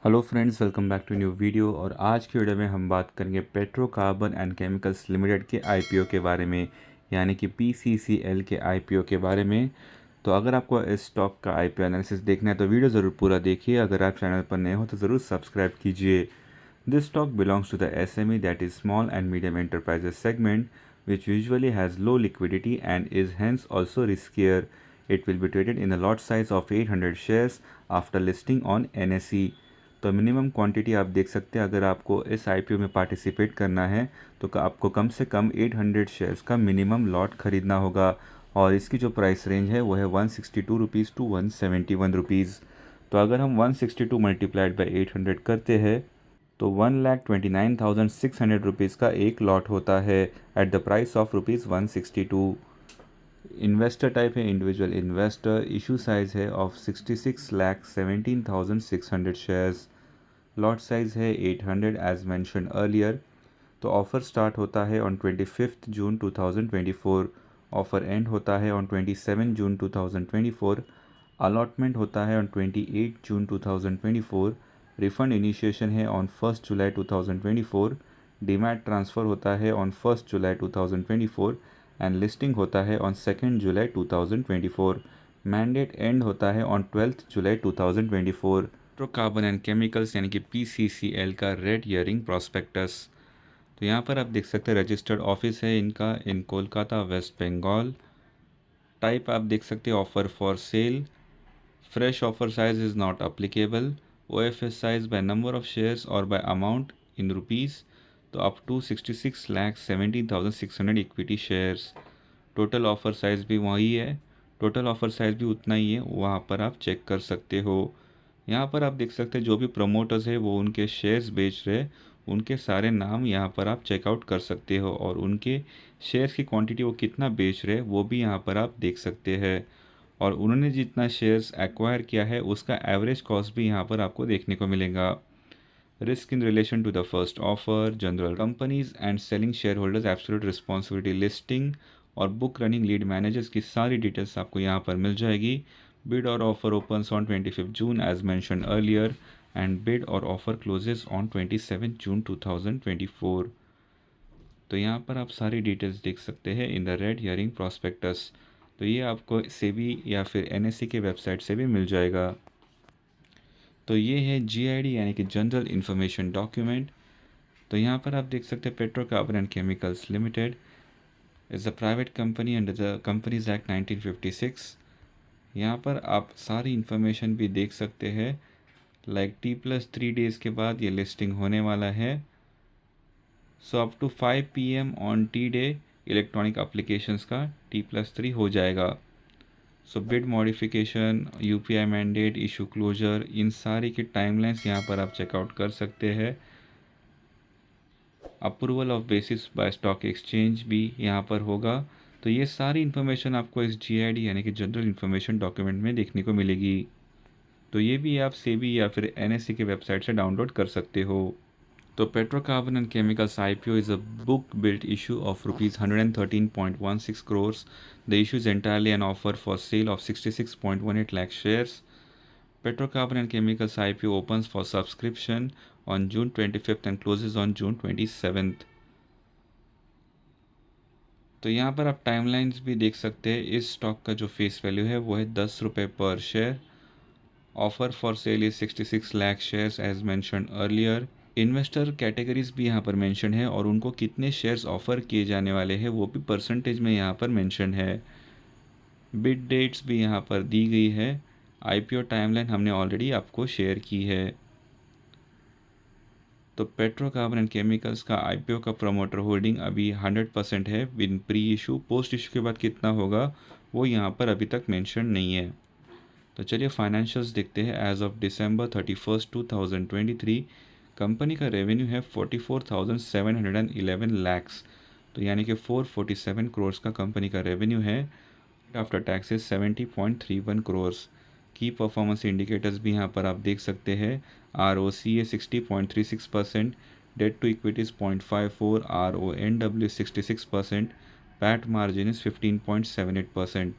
Hello friends, welcome back to new video. और आज की वीडियो में हम बात करेंगे petro carbon and chemicals limited के आईपीओ के बारे में, यानी कि पीसीसीएल के आईपीओ के बारे में। तो अगर आपको इस स्टॉक का आईपीओ एनालिसिस देखना है तो वीडियो ज़रूर पूरा देखिए। अगर आप चैनल पर नए हो तो ज़रूर सब्सक्राइब कीजिए। This stock belongs to the SME, that is small and medium enterprises segment, which usually has low liquidity and is hence also riskier. It will be traded in a lot size of 800 shares after listing on NSE। तो minimum quantity आप देख सकते हैं, अगर आपको इस IPO में participate करना है तो आपको कम से कम 800 शेयर्स का मिनिमम लॉट खरीदना होगा। और इसकी जो प्राइस रेंज है वो है 162 रुपीज़ टू 171 रुपीज़। तो अगर हम 162 मल्टीप्लाइड बाई 800 करते हैं तो 1,29,600 रुपीज़ का एक लॉट होता है at the price of ₹162। Investor type है इंडिविजुअल इन्वेस्टर। इशू साइज़ है ऑफ 66,17,600 शेयर्स। लॉट साइज़ है 800 एज मैंशन अर्लियर। तो ऑफ़र स्टार्ट होता है ऑन 25 जून 2024। ऑफ़र एंड होता है ऑन 27 जून 2024। अलॉटमेंट होता है ऑन 28 जून 2024। रिफंड इनिशिएशन है ऑन 1 जुलाई 2024। डीमैट ट्रांसफ़र होता है ऑन 1 जुलाई 2024 एंड लिस्टिंग होता है ऑन 2 जुलाई 2024। मैंडेट एंड होता है on 12 July 2024। Petro carbon and chemicals यानी कि पीसीसीएल का रेड ईयरिंग प्रॉस्पेक्टस। तो यहाँ पर आप देख सकते हैं रजिस्टर्ड ऑफिस है इनका इन कोलकाता, वेस्ट बंगाल। टाइप आप देख सकते हैं offer for sale. Fresh offer size is not applicable. OFS size by number of shares or by amount in rupees, तो up to 66,17,600 equity shares. Total offer size भी वही है, टोटल ऑफर साइज़ भी उतना ही है, वहाँ पर आप चेक कर सकते हो। यहाँ पर आप देख सकते हैं जो भी प्रमोटर्स है वो उनके शेयर्स बेच रहे, उनके सारे नाम यहाँ पर आप चेकआउट कर सकते हो और उनके शेयर्स की क्वांटिटी वो कितना बेच रहे वो भी यहाँ पर आप देख सकते हैं। और उन्होंने जितना शेयर्स एक्वायर किया है उसका एवरेज कॉस्ट भी यहाँ पर आपको देखने को मिलेगा। Risk in relation to the first offer, general companies and selling share holders absolute responsibility, listing और बुक रनिंग लीड मैनेजर्स की सारी डिटेल्स आपको यहाँ पर मिल जाएगी। Bid or offer opens on 25 June as mentioned earlier and bid or offer closes on 27 June 2024। तो यहाँ पर आप सारी डिटेल्स देख सकते हैं in the red herring prospectus. तो ये आपको सेबी या फिर एनएससी के वेबसाइट से भी मिल जाएगा। तो ये है जीआईडी यानी कि जनरल इन्फॉर्मेशन डॉक्यूमेंट। तो यहाँ पर आप देख सकते हैं petro carbon and chemicals limited is a private company under the companies act 1956। यहाँ पर आप सारी इन्फॉर्मेशन भी देख सकते हैं। लाइक T+3 डेज़ के बाद ये लिस्टिंग होने वाला है। So up to 5 PM on T day electronic applications का T+3 हो जाएगा। So bid modification, UPI mandate, issue closure, इन सारी की टाइमलाइंस यहाँ पर आप चेकआउट कर सकते हैं। Approval of basis by stock exchange भी यहाँ पर होगा। तो ये सारी इन्फॉर्मेशन आपको इस जीआईडी यानी कि जनरल इन्फॉर्मेशन डॉक्यूमेंट में देखने को मिलेगी। तो ये भी आप सेबी या फिर एनएससी के वेबसाइट से डाउनलोड कर सकते हो। तो petro carbon and chemicals IPO is a book built issue of rupees 113.16 crores. The issue is entirely an offer for sale of 66.18 lakh shares. Petro Carbon and Chemicals IPO opens for subscription on June 25th and closes on June 27th. तो यहाँ पर आप timelines भी देख सकते हैं। इस stock का जो फेस वैल्यू है वो है 10 रुपये पर share. Offer for sale is 66 lakh shares as mentioned earlier. Investor categories भी यहाँ पर मेंशन है और उनको कितने शेयर्स ऑफर किए जाने वाले हैं वो भी परसेंटेज में यहाँ पर मेंशन है। बिड डेट्स भी यहाँ पर दी गई है। आईपीओ टाइमलाइन हमने ऑलरेडी आपको शेयर की है। तो पेट्रो कार्बन एंड केमिकल्स का आईपीओ का प्रमोटर होल्डिंग अभी 100% है with pre issue. Post issue के बाद कितना होगा वो यहाँ पर अभी तक मेंशन नहीं है। तो चलिए फाइनेंशियल्स देखते हैं। As of December 31st 2023 company का रेवेन्यू है 44,711 लैक्स। तो यानी कि 447 करोर्स का कंपनी का रेवेन्यू है। After taxes 70.31 crores. की परफॉर्मेंस इंडिकेटर्स भी यहाँ पर आप देख सकते हैं। ROCE 60.36%, debt to equities 0.54, RONW 66%, PAT margin is 15.78%।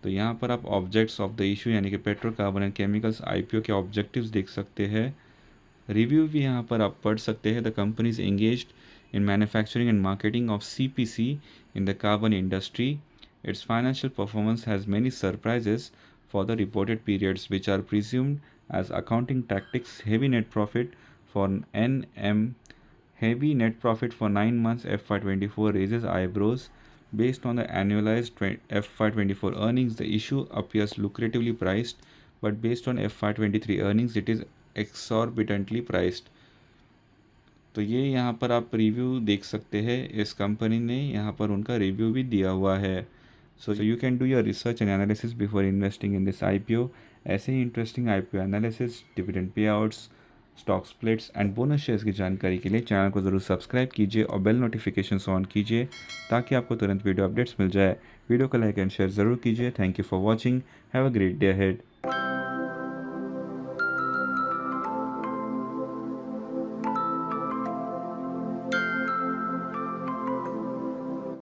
तो यहाँ पर आप ऑब्जेक्ट्स ऑफ द इशू यानी कि पेट्रोकार्बन एंड केमिकल्स आईपीओ के ऑब्जेक्टिव्स देख सकते हैं। रिव्यू भी यहाँ पर आप पढ़ सकते हैं। The company is engaged in manufacturing and marketing of CPC in the carbon industry. It's financial performance has many surprises for the reported periods, which are presumed as accounting tactics. Heavy net profit for NM. Heavy net profit for 9 months FY24 raises eyebrows. Based on the annualized FY24 earnings, the issue appears lucratively priced, but based on FY23 earnings, it is exorbitantly priced. तो ये यहाँ पर आप review देख सकते हैं। इस company ने यहाँ पर उनका रिव्यू भी दिया हुआ है। So you can do your research and analysis before investing in this IPO. ऐसे ही interesting IPO analysis, dividend pay outs, stock splits and bonus shares की जानकारी के लिए चैनल को ज़रूर सब्सक्राइब कीजिए और बेल नोटिफिकेशंस ऑन कीजिए ताकि आपको तुरंत वीडियो अपडेट्स मिल जाए। वीडियो को लाइक एंड शेयर ज़रूर कीजिए। Thank you for watching. Have a great day ahead.